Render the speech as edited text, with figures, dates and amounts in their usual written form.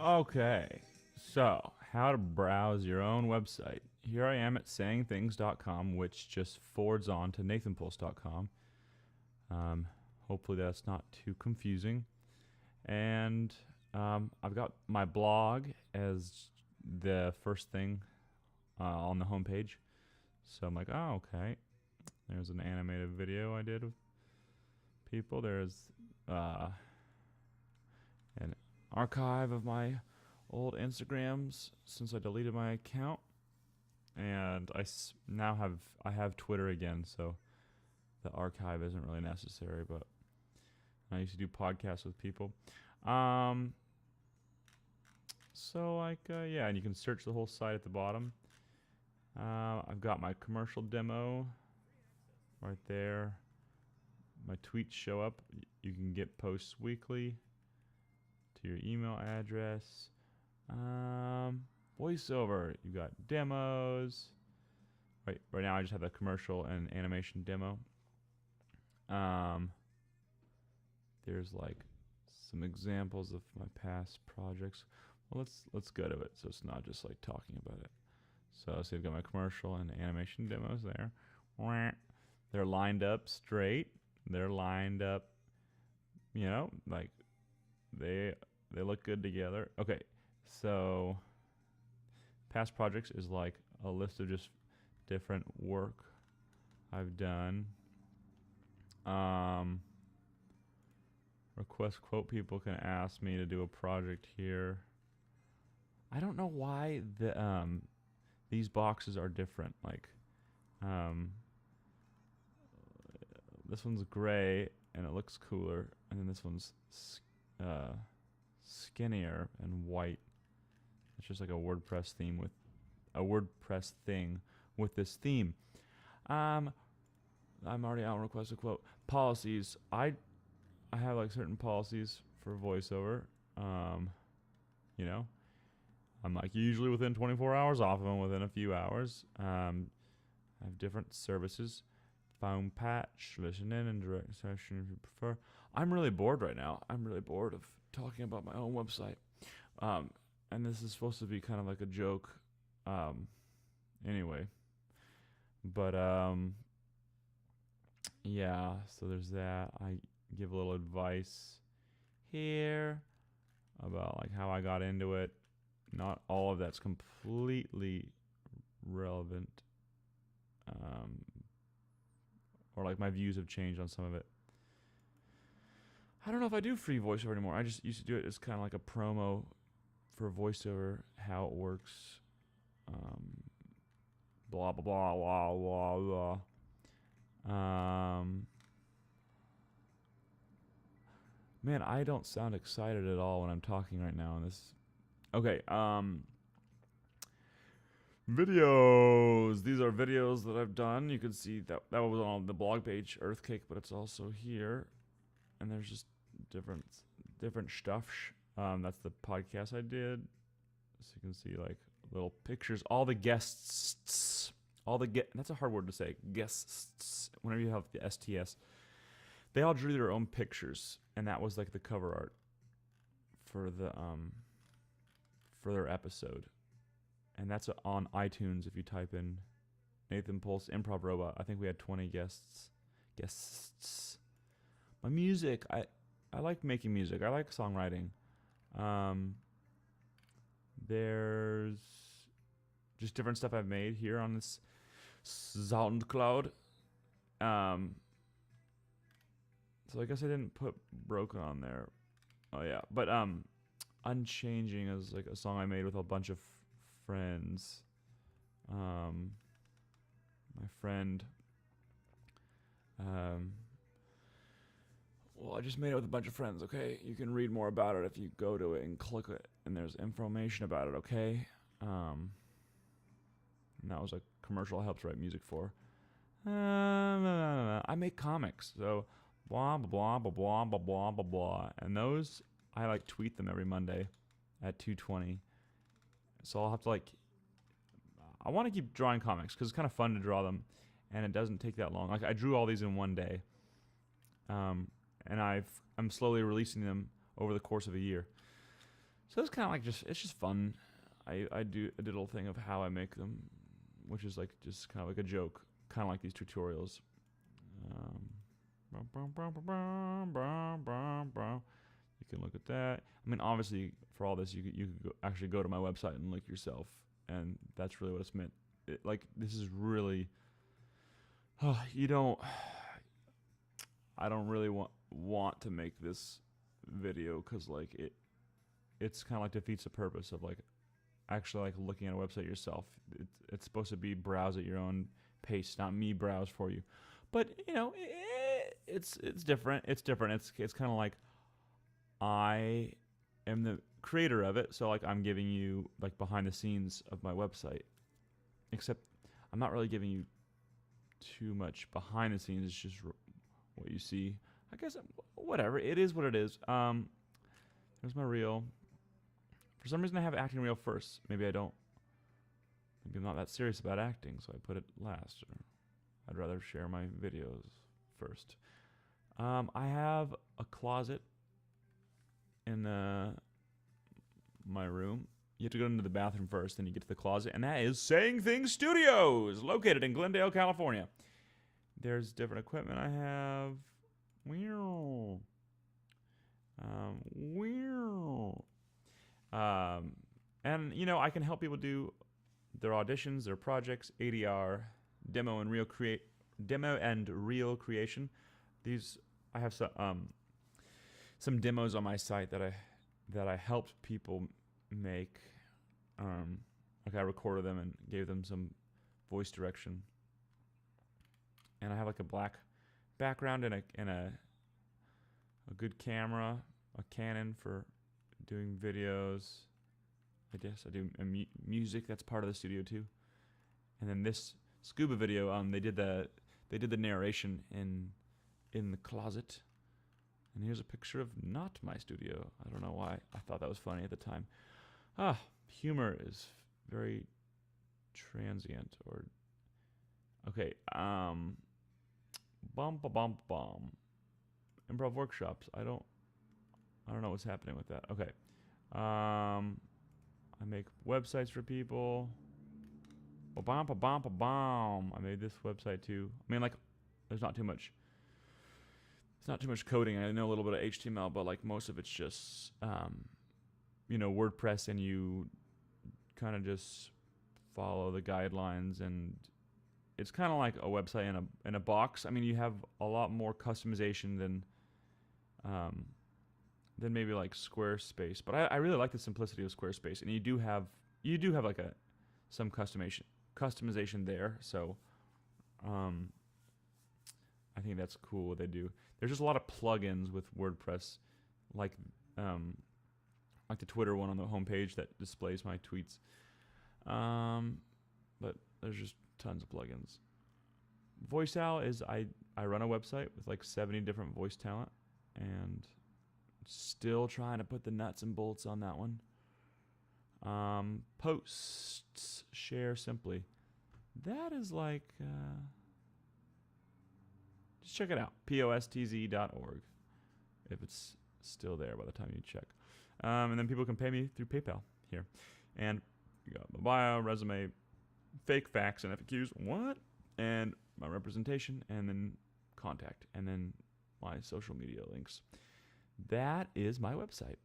Okay, so how to browse your own website. Here I am at sayingthings.com, which just forwards on to nathanpuls.com. Hopefully that's not too confusing. And I've got my blog as the first thing on the homepage. So I'm like, oh, okay. There's an animated video I did of people. There's an archive of my old Instagrams since I deleted my account, and now have Twitter again, so the archive isn't really necessary. But I used to do podcasts with people. So yeah, and you can search the whole site at the bottom. I've got my commercial demo right there. My tweets show up. You can get posts weekly to your email address. Voiceover. You got demos. Right now I just have the commercial and animation demo. There's like some examples of my past projects. Well, let's go to it so it's not just like talking about it. So I've got my commercial and animation demos there. They're lined up straight. They're lined up, like they look good together. Okay, so past projects is like a list of just different work I've done. Request quote. People can ask me to do a project here. I don't know why these boxes are different. Like, this one's gray and it looks cooler, and then this one's skinnier and white. It's just like a WordPress theme with a WordPress thing with this theme. I'm already out on request a quote. Policies. I have like certain policies for voiceover. I'm like usually within 24 hours, often within a few hours. I have different services. Phone patch, listen in, and direct session if you prefer. I'm really bored right now. I'm really bored of talking about my own website. And this is supposed to be kind of like a joke. Anyway. But, yeah, so there's that. I give a little advice here about like how I got into it. Not all of that's completely relevant. Or like my views have changed on some of it. I don't know if I do free voiceover anymore. I just used to do it as kind of like a promo for voiceover, how it works. Blah, blah, blah, blah, blah, blah. Man, I don't sound excited at all when I'm talking right now on this. Okay, videos. These are videos that I've done. You can see that was on the blog page, Earthcake, but it's also here. And there's just different stuff. That's the podcast I did. So you can see like little pictures. All the guests. That's a hard word to say. Guests. Whenever you have the STS. They all drew their own pictures. And that was like the cover art for their episode. And that's on iTunes if you type in Nathan Puls Improv Robot. I think we had 20 guests. My music, I like making music. I like songwriting. There's just different stuff I've made here on this SoundCloud. So I guess I didn't put Broken on there. Oh yeah, but Unchanging is like a song I made with a bunch of friends. My friend, well, I just made it with a bunch of friends, okay? You can read more about it if you go to it and click it, and there's information about it, okay? And that was a commercial I helped write music for. I make comics, so blah, blah, blah, blah, blah, blah, blah, blah. And those, I like tweet them every Monday at 2:20. So I'll have to I want to keep drawing comics because it's kind of fun to draw them, and it doesn't take that long. Like I drew all these in one day, and I'm slowly releasing them over the course of a year. So it's kind of like it's just fun. I do a little thing of how I make them, which is like just kind of like a joke, kind of like these tutorials. You can look at that. I mean, obviously, for all this, you could actually go to my website and look yourself, and that's really what it's meant. Like, this is really, you don't. I don't really want to make this video because like it's kind of like defeats the purpose of like actually like looking at a website yourself. It's supposed to be browse at your own pace, not me browse for you. But you know, it's different. It's different. It's kind of like I am the creator of it, so like I'm giving you like behind the scenes of my website. Except I'm not really giving you too much behind the scenes. It's just what you see. I guess whatever. It is what it is. There's my reel. For some reason I have acting reel first. Maybe I don't. Maybe I'm not that serious about acting, so I put it last. Or I'd rather share my videos first. I have a closet in my room. You have to go into the bathroom first, then you get to the closet, and that is Saying Things Studios, located in Glendale, California. There's different equipment I have. And you know, I can help people do their auditions, their projects, ADR, demo and reel creation. These I have some demos on my site that I helped people make. Like I recorded them and gave them some voice direction. And I have like a black background and a good camera, a Canon for doing videos. I guess I do music. That's part of the studio too. And then this scuba video, they did the narration in the closet. And here's a picture of not my studio. I don't know why. I thought that was funny at the time. Humor is very transient. Or okay. Improv workshops. I don't know what's happening with that. Okay. I make websites for people. I made this website too. I mean, like, there's not too much. It's not too much coding. I know a little bit of HTML, but like most of it's just, you know, WordPress, and you kind of just follow the guidelines, and it's kind of like a website in a box. I mean, you have a lot more customization than maybe like Squarespace, but I really like the simplicity of Squarespace, and you do have like some customization there. So I think that's cool what they do. There's just a lot of plugins with WordPress, like the Twitter one on the homepage that displays my tweets. But there's just tons of plugins. VoiceOwl is I run a website with like 70 different voice talent, and still trying to put the nuts and bolts on that one. Posts, share simply. That is like, just check it out, postz.org, if it's still there by the time you check. And then people can pay me through PayPal here. And you got my bio, resume, fake facts and FAQs, and my representation, and then contact, and then my social media links. That is my website.